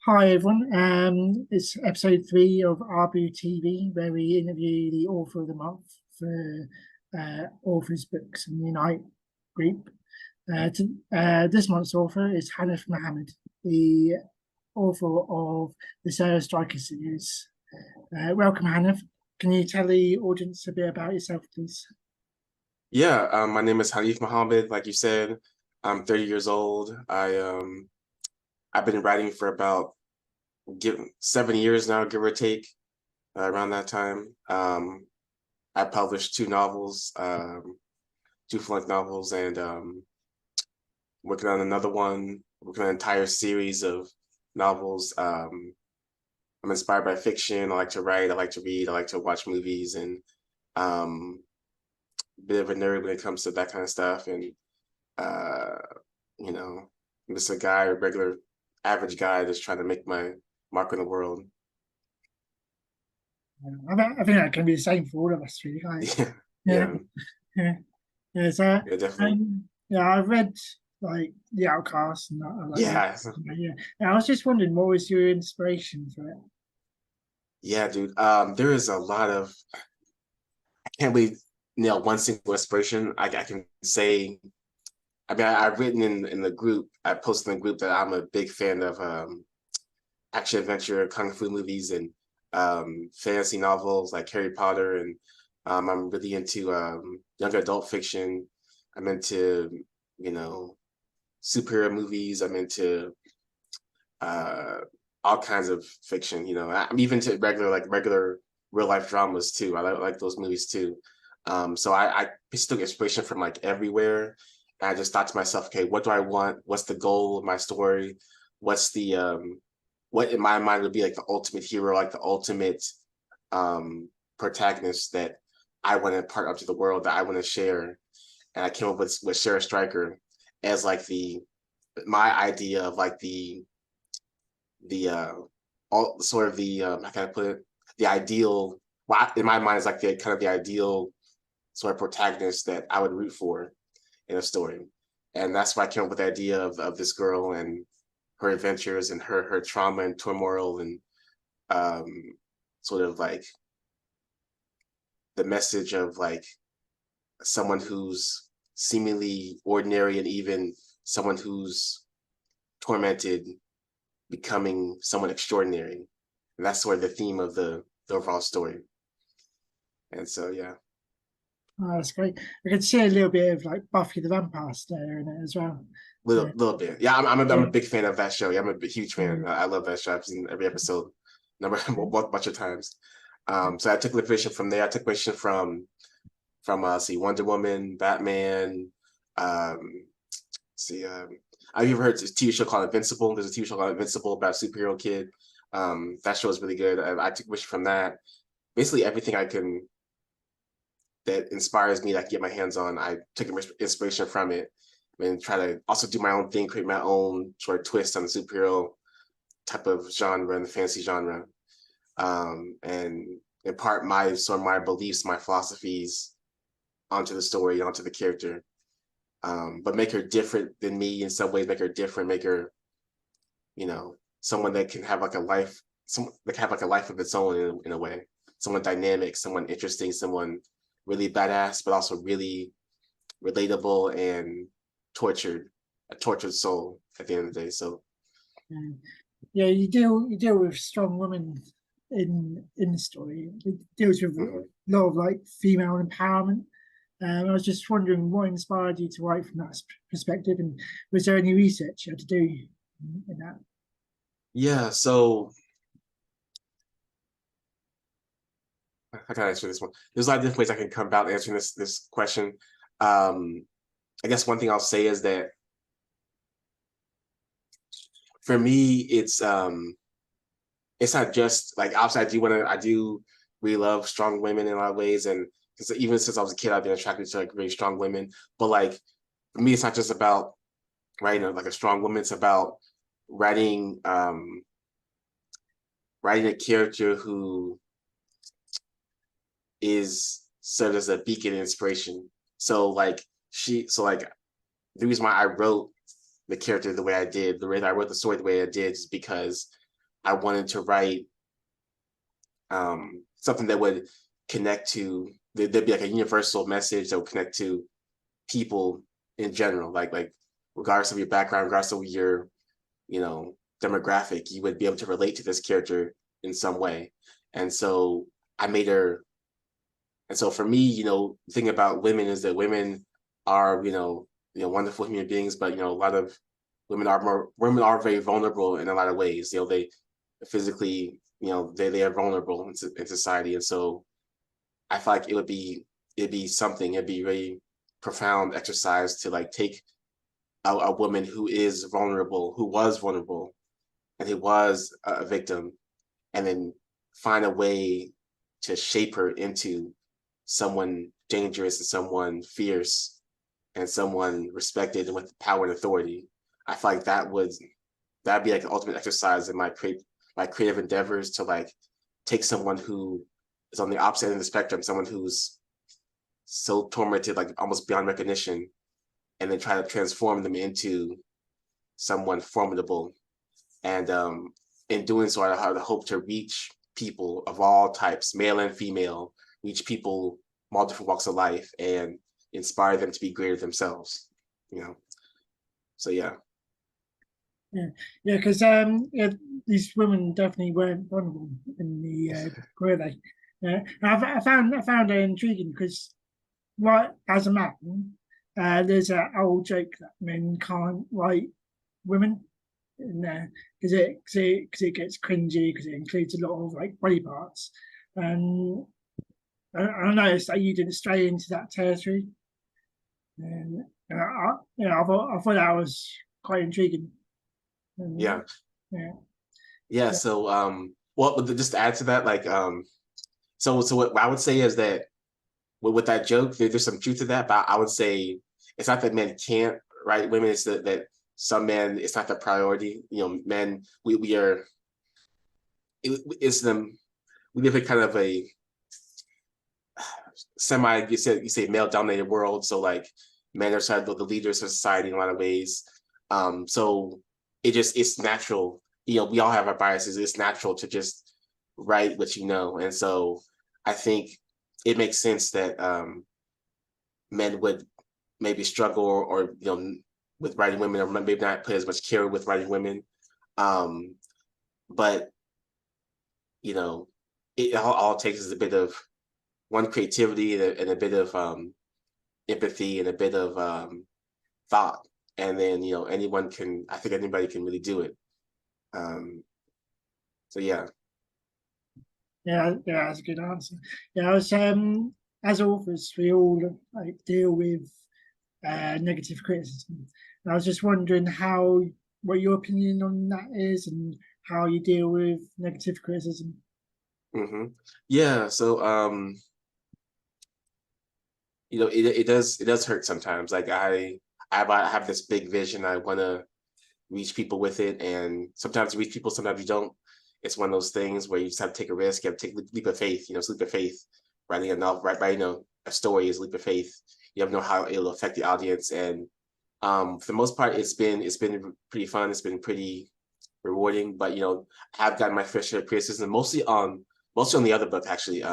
Hi everyone. It's episode 3 of Arbu TV, where we interview the author of the month for Authors Books and Unite group. This month's author is Hanif Mohammed, the author of the Stryker series. Welcome, Hanif. Can you tell the audience a bit about yourself, please? Yeah, my name is Hanif Mohammed. Like you said, I'm 30 years old. I've been writing for about 7 years now, give or take, around that time. I published two novels, two full-length novels, and working on another one, working on an entire series of novels. I'm inspired by fiction. I like to write. I like to read. I like to watch movies, and um, bit of a nerd when it comes to that kind of stuff. And uh, you know, I'm just a guy, a regular average guy just trying to make my mark in the world. I think that can be the same for all of us, really. Yeah, Yeah, yeah, yeah. Yeah, so yeah, definitely. yeah, I've read like The Outcast and I like that. Yeah, Yeah. Yeah, I was just wondering what was your inspiration for it? yeah, dude. There is a lot of I can't really nail one single inspiration. I can say. I mean, I've written in the group. I posted in the group that I'm a big fan of action adventure kung fu movies and fantasy novels like Harry Potter, and I'm really into young adult fiction. I'm into you know superhero movies. I'm into uh, all kinds of fiction. I'm even to regular real life dramas too. I like those movies too. So I took inspiration from like everywhere. And I just thought to myself, okay, what do I want? What's the goal of my story? What's the what in my mind would be like the ultimate hero, like the ultimate um protagonist that I want to impart up to the world, that I want to share. And I came up with Sarah Stryker as like the my idea of like the all sort of the how can I put it, the ideal, well, in my mind is like the kind of the ideal sort of protagonist that I would root for in a story. And that's why I came up with the idea of this girl and her adventures and her trauma and turmoil and um sort of like the message of like someone who's seemingly ordinary and even someone who's tormented becoming someone extraordinary. And that's sort of the theme of the overall story. And so, yeah, Oh, that's great. I could see a little bit of like Buffy the Vampire Slayer in it as well. little Yeah, little bit. Yeah, I'm yeah, a big fan of that show. Yeah, I'm a huge fan. yeah, I love that show. I've seen every episode number a bunch of times. yeah. So I took inspiration from there. I took inspiration from see Wonder Woman, Batman. See, have you ever heard this TV show called Invincible? There's a TV show called Invincible about a superhero kid. That show is really good. I took inspiration from that. Basically, everything I can that inspires me that I can get my hands on, I take inspiration from it and try to also do my own thing, create my own sort of twist on the superhero type of genre and the fantasy genre, and impart my beliefs, my philosophies onto the story, onto the character, but make her different than me in some ways. Make her different. Make her, someone that can have like a life, someone that can have like a life of its own in a way. Someone dynamic, someone interesting, someone really badass, but also really relatable and tortured, a tortured soul at the end of the day. So Yeah, yeah, you deal with strong women in the story. It deals with a mhm. lot of like female empowerment. I was just wondering what inspired you to write from that perspective, and was there any research you had to do in that? Yeah, so how can I answer this one? There's a lot of different ways I can come about answering this question. Um, I guess one thing I'll say is that for me, it's not just like obviously I do really love strong women in a lot of ways, and because even since I was a kid, I've been attracted to like really strong women. But like for me, it's not just about writing like a strong woman. It's about writing writing a character who is served as a beacon of inspiration. So like the reason why I wrote the character the way I did, the way that I wrote the story the way I did, is because I wanted to write something that would connect to, there'd be like a universal message that would connect to people in general, like regardless of your background, regardless of your, you know, demographic, you would be able to relate to this character in some way. And so I made her, and so for me, you know, the thing about women is that women are, wonderful human beings, but a lot of women are very vulnerable in a lot of ways. They physically, they are vulnerable in society. And so I feel like it'd be really profound exercise to like take a woman who is vulnerable, who was vulnerable, and who was a victim, and then find a way to shape her into someone dangerous and someone fierce and someone respected and with power and authority. I feel like that'd be like an ultimate exercise in my creative endeavors, to like take someone who is on the opposite end of the spectrum, someone who's so tormented, like almost beyond recognition, and then try to transform them into someone formidable. And in doing so, I have the hope to reach people of all types, male and female, reach people from all different walks of life, and inspire them to be greater themselves. So yeah. Yeah, because these women definitely weren't vulnerable in the were they? Yeah, I found it intriguing because, right, as a man, there's an old joke that men can't write women in there because it gets cringy because it includes a lot of like body parts, and I noticed that you didn't stray into that territory, and I thought that was quite intriguing. And, Yeah. yeah. Yeah. So well, just to add to that, like so what I would say is that with that joke, there's some truth to that, but I would say it's not that men can't write women, it's that some men, it's not the priority. Men, we are, it's them, we live in kind of a semi, you say male dominated world. So like men are sort of the leaders of society in a lot of ways. So it's natural. We all have our biases. It's natural to just write what you know. And so I think it makes sense that men would maybe struggle or with writing women, or maybe not put as much care with writing women. But it all takes is a bit of one creativity and a bit of empathy and a bit of thought, and then I think anybody can really do it. So yeah. Yeah, that's a good answer. Yeah, I was as authors, we all like deal with negative criticism. And I was just wondering what your opinion on that is, and how you deal with negative criticism. Yeah. So it does hurt sometimes. Like I have this big vision. I want to reach people with it, and sometimes you reach people, sometimes you don't. It's one of those things where you just have to take a risk. You have to take a leap of faith. It's a leap of faith. Writing a novel, writing a story is a leap of faith. You have to know how it'll affect the audience, and for the most part, it's been pretty fun. It's been pretty rewarding. But I've gotten my fair share of criticism, mostly on the other book actually.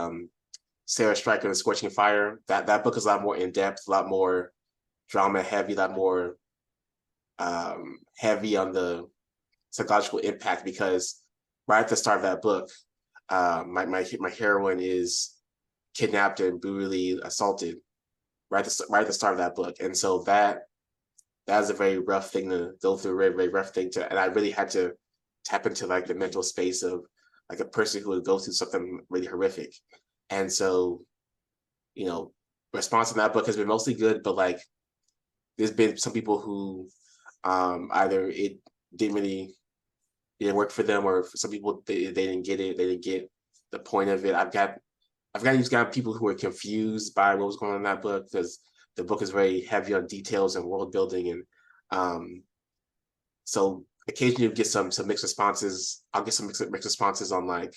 Sarah Stryker and Scorching Fire. That book is a lot more in depth, a lot more drama heavy, a lot more heavy on the psychological impact, because right at the start of that book, my heroine is kidnapped and brutally assaulted right at the start of that book, and so that is a very rough thing to go through, very very rough thing to, and I really had to tap into like the mental space of like a person who would go through something really horrific, and so response to that book has been mostly good, but like there's been some people who either it didn't work for them, or for some people they didn't get it, they didn't get the point of it. I've got people who are confused by what was going on in that book, because the book is very heavy on details and world building, and so occasionally you get some mixed responses. I'll get some mixed responses on like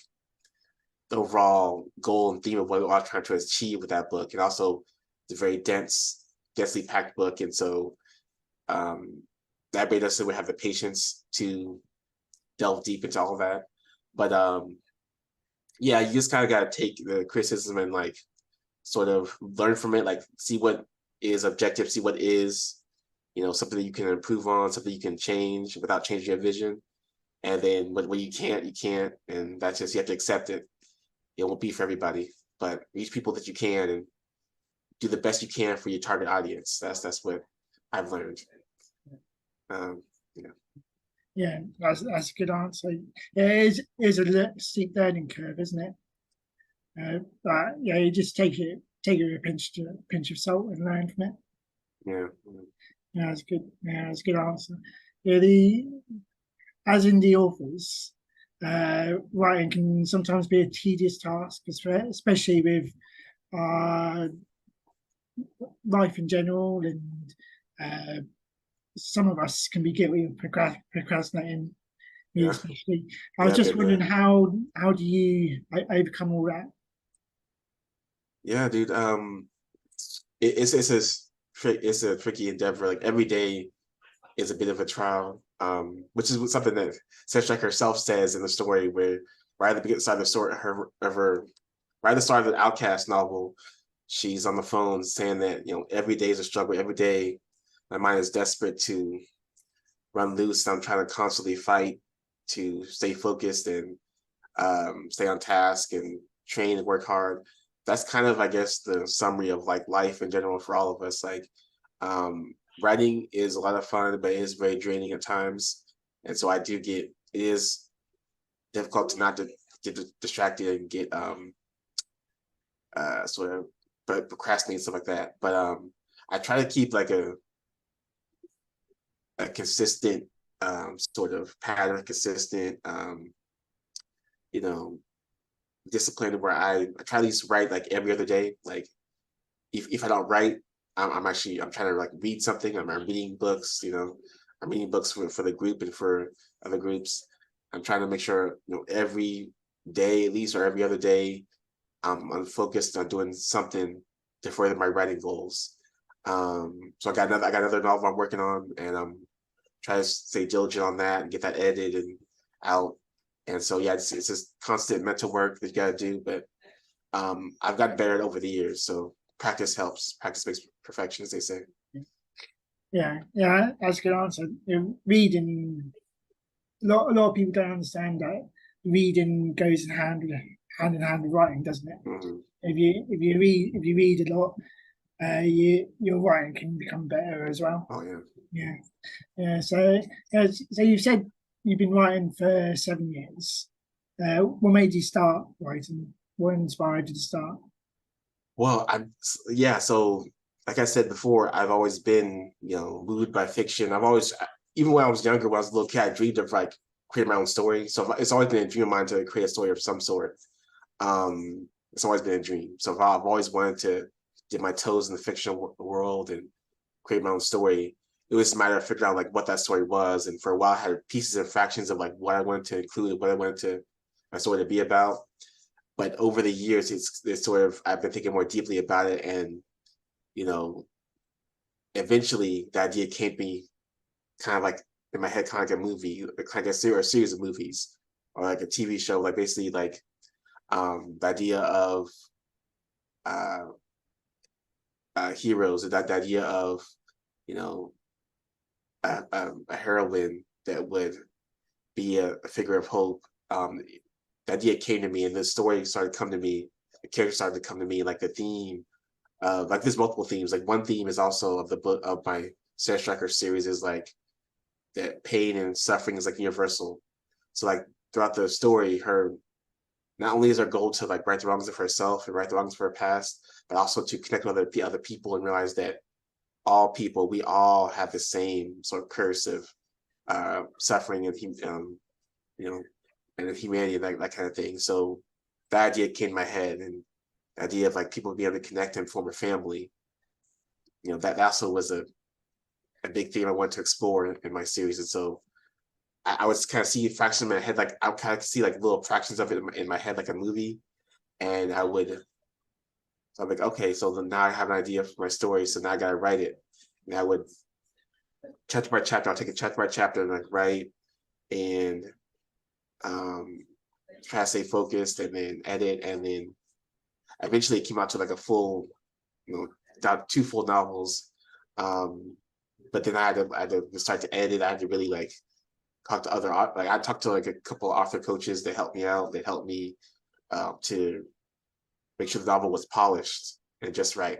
the overall goal and theme of what I was trying to achieve with that book, and also the very densely packed book, and so that made us so we have the patience to delve deep into all of that. But yeah, you just kind of got to take the criticism and like sort of learn from it, like see what is objective, see what is, something that you can improve on, something you can change without changing your vision. And then when you can't, you can't. And that's just, you have to accept it. It won't be for everybody, but reach people that you can and do the best you can for your target audience. That's what I've learned. You know. Yeah, that's a good answer. Yeah, it is a steep learning curve, isn't it? But yeah, you just take it with a pinch of salt and learn from it. Yeah. Yeah, that's good. Yeah, that's a good answer. Yeah, the as indie authors, writing can sometimes be a tedious task, especially with uh, life in general, and uh, some of us can be guilty of procrastinating. Me Yeah. especially. I was Yeah, I've just been there. wondering how do you overcome all that? Yeah, dude. It's a tricky endeavor. Like every day is a bit of a trial. Which is something that Stryker herself says in the story where right at the beginning of the story, right at the start of the Outcast novel, she's on the phone saying that every day is a struggle. Every day, my mind is desperate to run loose. I'm trying to constantly fight to stay focused and stay on task and train and work hard. That's kind of, I guess, the summary of like life in general for all of us. Like, writing is a lot of fun, but it is very draining at times. And so it is difficult to not to get distracted and get sort of procrastinate and stuff like that. But I try to keep like a consistent sort of pattern, consistent you know discipline where I try to at least write like every other day. Like if I don't write, I'm trying to like read something. I'm reading books. I'm reading books for the group and for other groups. I'm trying to make sure every day at least or every other day I'm focused on doing something to further my writing goals. So I got another novel I'm working on, and I'm trying to stay diligent on that and get that edited and out. And so yeah, it's just constant mental work that you got to do. But I've gotten better over the years. So practice helps. Practice makes perfection, as they say. Yeah, that's a good answer. Reading, a lot of people don't understand that reading goes hand in hand with writing, doesn't it? Mm-hmm. If you read a lot, your writing can become better as well. Oh yeah. Yeah, yeah. So you've said you've been writing for 7 years. What made you start writing? What inspired you to start? Well, yeah. So like I said before, I've always been moved by fiction. I've always, even when I was younger, when I was a little kid, I dreamed of like creating my own story. So it's always been a dream of mine to create a story of some sort. It's always been a dream. So I've always wanted to dip my toes in the fictional world and create my own story. It was a matter of figuring out like what that story was. And for a while, I had pieces and fractions of like what I wanted to include, what I wanted my story to be about. But over the years, it's sort of I've been thinking more deeply about it, and you know, eventually the idea came to me kind of like in my head, kind of like a movie, like a series of movies, or like a TV show, like basically like the idea of uh, heroes, the idea of you know a heroine that would be a figure of hope. The idea came to me, and the story started to come to me. The character started to come to me, like the theme. Like there's multiple themes. Like one theme is also of the book of my Stryker series is like that pain and suffering is like universal. So like throughout the story, her not only is her goal to like right the wrongs of herself and right the wrongs of her past, but also to connect with other people and realize that all people, we all have the same sort of curse of suffering and you know and of humanity, that kind of thing. So that idea came to my head, and the idea of like people being able to connect and form a family. That also was a big theme I wanted to explore in my series, and so I would kind of see fractions in my head, like I would kind of see like little fractions of it in my head, like a movie, and so I'm like, okay, so then now I have an idea for my story, so now I gotta write it, and I would chapter by chapter, I'll take a chapter by chapter and like write, and try to stay focused and then edit, and then eventually it came out to like a full, about 2 full novels. But then I had to start to edit. I had to really like talk to I talked to like a couple of author coaches that helped me out, that helped me to make sure the novel was polished and just right,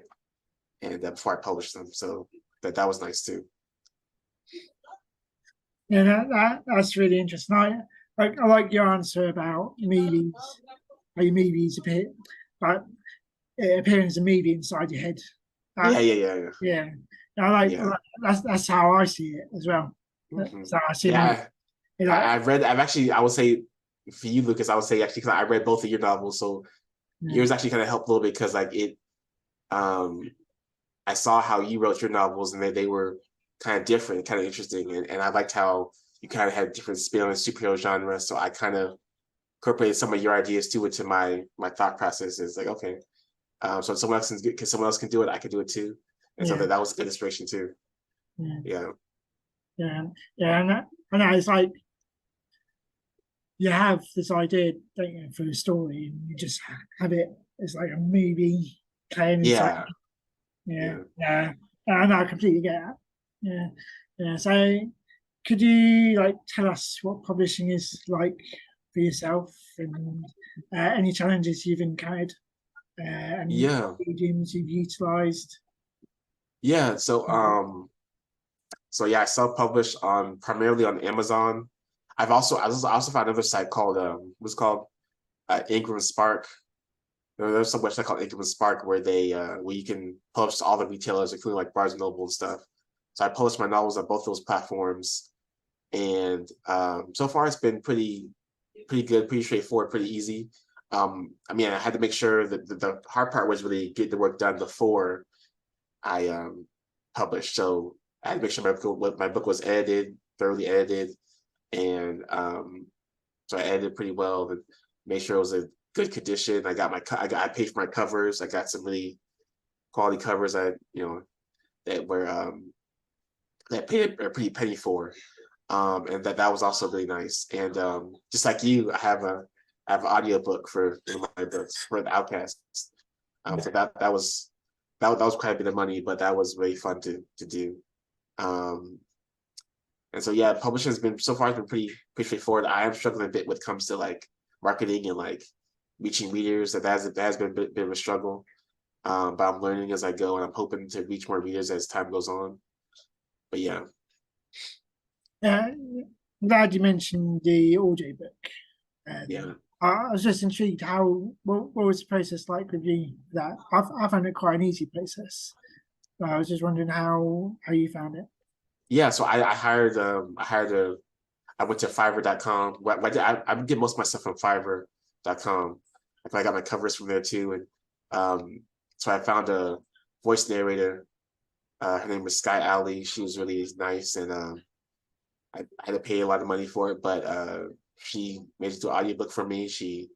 and before I published them. So that was nice too. Yeah, that's really interesting. I like your answer about movies. How your movies appear, but appearing as a movie inside your head. Yeah, That, yeah. That's how I see it as well. That's how I see it. I've actually, I would say for you, Lucas, I would say actually, because I read both of your novels, so yours actually kind of helped a little bit, because like I saw how you wrote your novels, and they were kind of different, kind of interesting, and I liked how you kind of had different spin on the superhero genre. So I kind of incorporated some of your ideas too into my thought process. It's like, okay, so if someone else can do it, I can do it too, and so that was a good inspiration too. Yeah, and it's like you have this idea, don't you, for a story, and you just have it as like a movie playing inside. Yeah. And I completely get that. Yeah. So, could you like tell us what publishing is like for yourself, and any challenges you've encountered, and mediums you've utilized? Yeah. So I self-publish on primarily on Amazon. I also found another site called what's called Ingram Spark. There's some website called Ingram Spark where where you can publish to all the retailers, including like Barnes and Noble and stuff. So I publish my novels on both those platforms, and so far it's been pretty good, pretty straightforward, pretty easy. I mean, I had to make sure that the hard part was really getting the work done before I published. So I had to make sure my book was edited, thoroughly edited, and so I edited pretty well, and made sure it was a good condition. I paid for my covers. I got some really quality covers that that paid a pretty penny for, and that was also really nice. And just like you, I have an audiobook for one of my books for The Outcast. So that was quite a bit of money, but that was really fun to do. And so publishing has been so far pretty straightforward. I am struggling a bit when it comes to like marketing and like reaching readers. That has been a bit of a struggle. But I'm learning as I go, and I'm hoping to reach more readers as time goes on. But yeah. I'm glad you mentioned the audiobook. Yeah. I was just intrigued what was the process like with you? That I found it quite an easy process. I was just wondering how you found it. Yeah, so I went to Fiverr.com. I did most of my stuff from Fiverr.com. I got my covers from there too, and so I found a voice narrator. Her name was Sky Alley. She was really nice, and I had to pay a lot of money for it, but she made it to an audiobook for me. She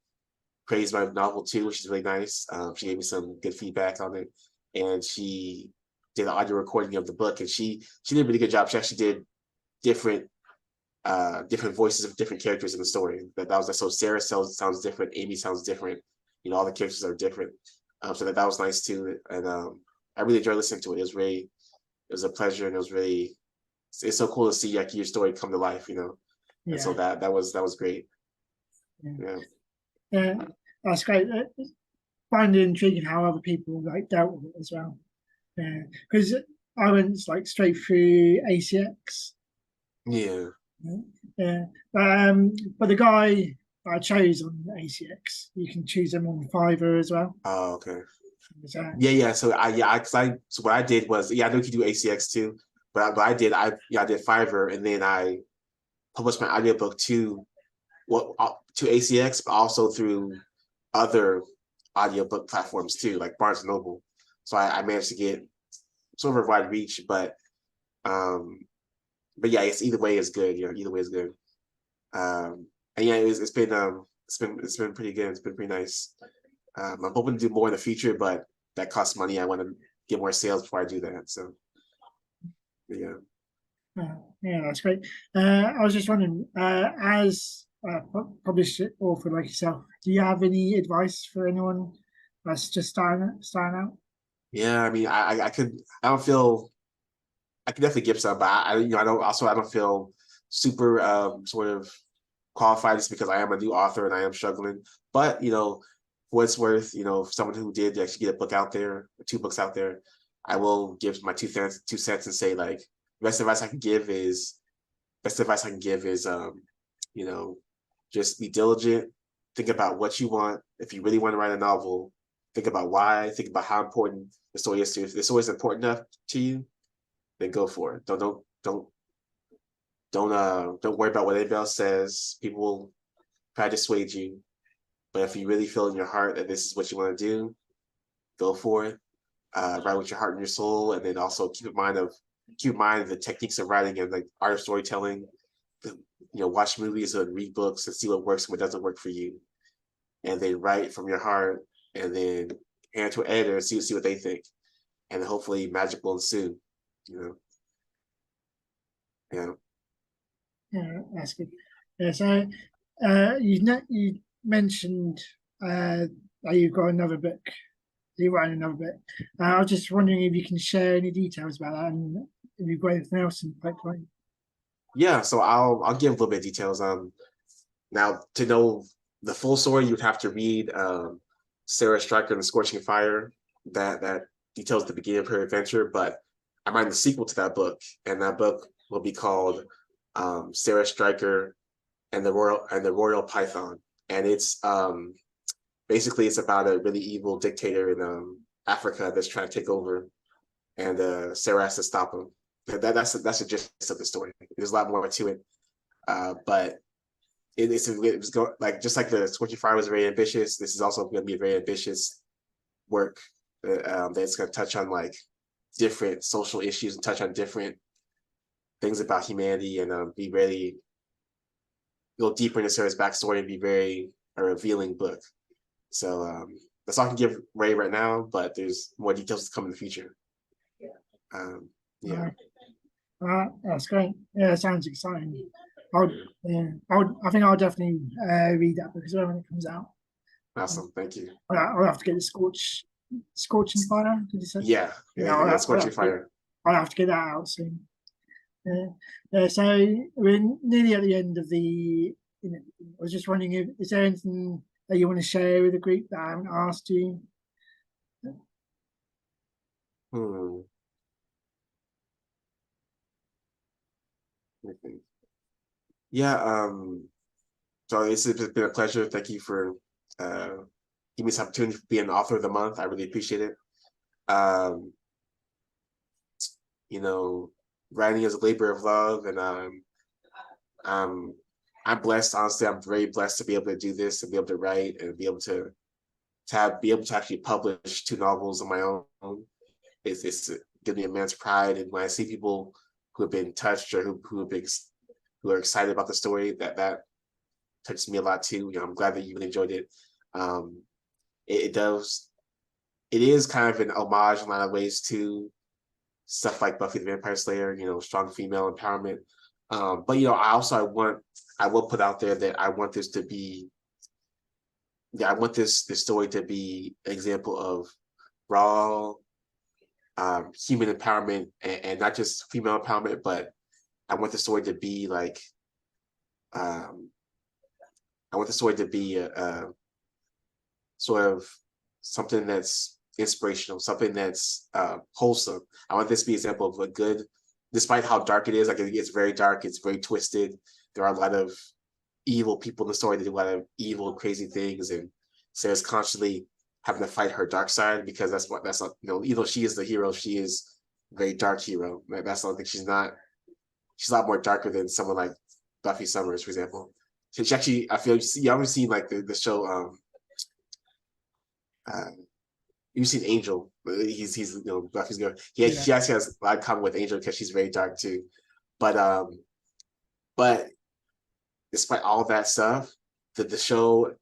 praised my novel too, which is really nice. She gave me some good feedback on it, and she did an audio recording of the book, and she did a really good job. She actually did different voices of different characters in the story. That was like, so Sarah sounds different, Amy sounds different. All the characters are different. So that was nice too, and I really enjoyed listening to it. It was a pleasure, and it's so cool to see like your story come to life. And so that was great. Yeah, that's great. I find it intriguing how other people like dealt with it as well. Yeah, because I went like straight through ACX. Yeah. But the guy I chose on ACX, you can choose them on Fiverr as well. Oh, okay. Yeah. So so what I did was, I know you can do ACX too, but what I did did Fiverr, and then I published my audiobook to ACX, but also through other audiobook platforms too, like Barnes and Noble. So I managed to get sort of a wide reach, but yeah, it's either way is good. Either way is good. And it's been pretty good. It's been pretty nice. I'm hoping to do more in the future, but that costs money. I want to get more sales before I do that. So yeah. Yeah, that's great. I was just wondering, as published author like yourself, do you have any advice for anyone that's just starting out? Yeah, I mean, I don't feel I can definitely give some, but I don't feel super sort of qualified just because I am a new author and I am struggling. But for what it's worth, for someone who did actually get a book out there, 2 books out there, I will give my 2 cents and say like best advice I can give is you know, just be diligent, think about what you want. If you really want to write a novel, think about why, think about how important the story is to you. If the story is important enough to you, then go for it. Don't worry about what anybody else says. People will try to dissuade you. But if you really feel in your heart that this is what you want to do, go for it. Write with your heart and your soul, and then also keep in mind the techniques of writing and like art of storytelling. Watch movies and read books and see what works and what doesn't work for you, and then write from your heart, and then hand to an editor and see what they think, and hopefully magic will ensue. Yeah. Yeah, that's good. Yeah, so you mentioned that you've got another book. You're writing another book. I was just wondering if you can share any details about that, and if you've got anything else in the pipeline. Yeah, so I'll give a little bit of details. Now to know the full story, you'd have to read Sarah Stryker and the Scorching Fire. That details the beginning of her adventure. But I'm writing the sequel to that book, and that book will be called Sarah Stryker and the Royal Python, and it's basically it's about a really evil dictator in Africa that's trying to take over, and Sarah has to stop him. That's the gist of the story. There's a lot more to it, but it was like just like the Scorching Fire was very ambitious. This is also going to be a very ambitious work that's going to touch on like different social issues and touch on different things about humanity, and be really go deeper into Sarah's backstory and be very a revealing book. So that's all I can give Ray right now, but there's more details to come in the future. Yeah. That's great. Yeah, it sounds exciting. I think I'll definitely read that book as well when it comes out. Awesome, thank you. I'll have to get the Scorching Fire. Did you say? Yeah, Scorching Fire. I'll have to get that out soon. So we're nearly at the end of the. I was just wondering, is there anything that you want to share with the group that I haven't asked you? Yeah. So it's been a pleasure. Thank you for giving me this opportunity to be an author of the month. I really appreciate it. Writing is a labor of love, and I'm blessed. Honestly, I'm very blessed to be able to do this and be able to write and be able to actually publish 2 novels on my own. It's gives me immense pride, and when I see people who have been touched or who are excited about the story, that touches me a lot too. I'm glad that you really enjoyed it. It is kind of an homage in a lot of ways to stuff like Buffy the Vampire Slayer, strong female empowerment. But I will put out there that I want this story to be an example of raw human empowerment, and not just female empowerment, but I want the story to be like I want the story to be a sort of something that's inspirational, something that's wholesome. I want this to be an example of a good, despite how dark it is. Like it's very dark, it's very twisted. There are a lot of evil people in the story that do a lot of evil, crazy things, and Sarah's constantly having to fight her dark side, because even though she is the hero, she is a very dark hero. That's something she's not. She's a lot more darker than someone like Buffy Summers, for example. She actually, I feel you haven't seen like the show. You've seen Angel. He's Buffy's girl. She actually has a lot in common with Angel because she's very dark too. But despite all that stuff, the show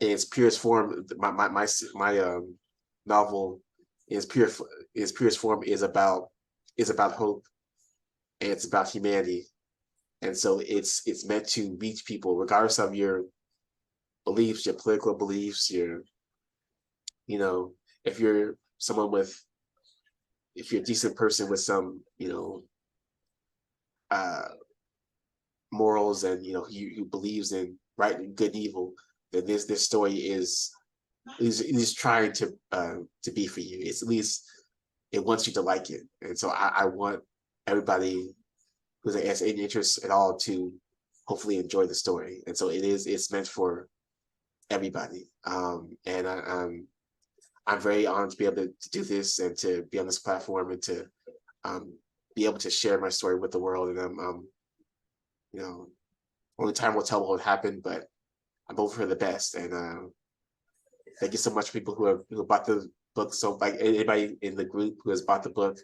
in its purest form, my novel in its purest form is about hope, and it's about humanity, And so it's meant to reach people regardless of your beliefs, your political beliefs, your, you know, if you're someone with, if you're a decent person with some, you know, morals, and you know, who believes in right and good and evil, then this story is trying to be for you. It's at least it wants you to like it. And so I want everybody who has any interest at all to hopefully enjoy the story. And so it's meant for everybody. And I'm very honored to be able to do this and to be on this platform and to be able to share my story with the world. And you know, only time will tell what will happen, but I'm hoping for the best. And thank you so much, people who bought the book. So like anybody in the group who has bought the book,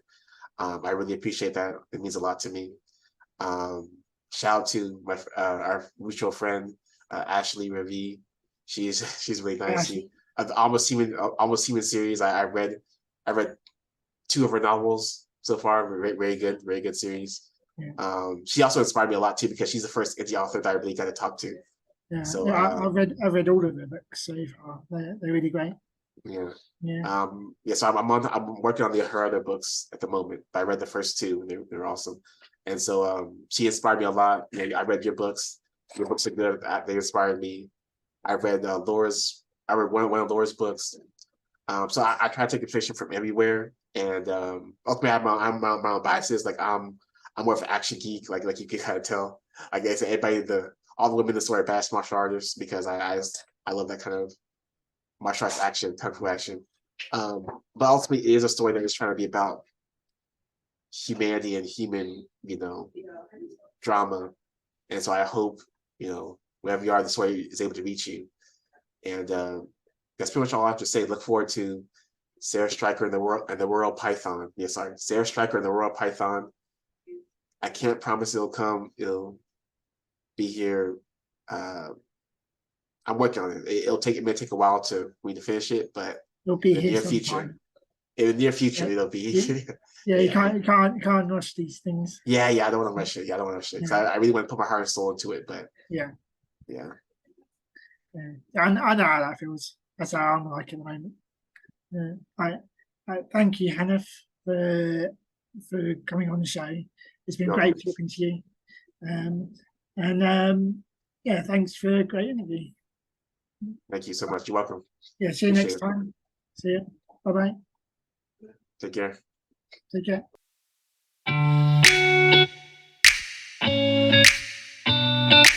I really appreciate that. It means a lot to me. Shout out to my our mutual friend Ashley Ravi. She's really nice. Almost Human series. I read 2 of her novels so far. Very good series. Yeah. She also inspired me a lot too, because she's the first indie author that I really got to talk to. Yeah, so I've read all of the books so far. They're really great. Yeah. Yeah. So I'm working on her other books at the moment. But I read the first 2 and they're awesome. And so she inspired me a lot. You know, I read your books. Your books are good. They inspired me. I read one of Laura's books. So I try to take fiction from everywhere. And ultimately I'm my own biases. Like I'm more of an action geek, like you can kind of tell. I guess all the women in the story are badass martial artists, because I love that kind of martial arts action, kung fu action. But ultimately it is a story that is trying to be about humanity and human, you know, drama. And so I hope, you know, wherever you are, the story is able to reach you. And that's pretty much all I have to say. Look forward to Sarah Stryker and the Royal Python. Yeah, sorry, Sarah Stryker and the Royal Python. I can't promise it'll come. It'll be here. I'm working on it. It may take a while for me to finish it, but it'll be in the here near sometime. future, in the near future, it'll be. Yeah, you can't rush these things. Yeah, I don't want to rush it. Yeah, I don't want to rush it, because I really want to put my heart and soul into it. But yeah. I know how that feels. That's how I'm like at the moment. I thank you, Hanif, for coming on the show. It's been great talking to you. Yeah, thanks for a great interview. Thank you so much. You're welcome. Yeah, see you next time. See you. Bye-bye. Take care. Take care.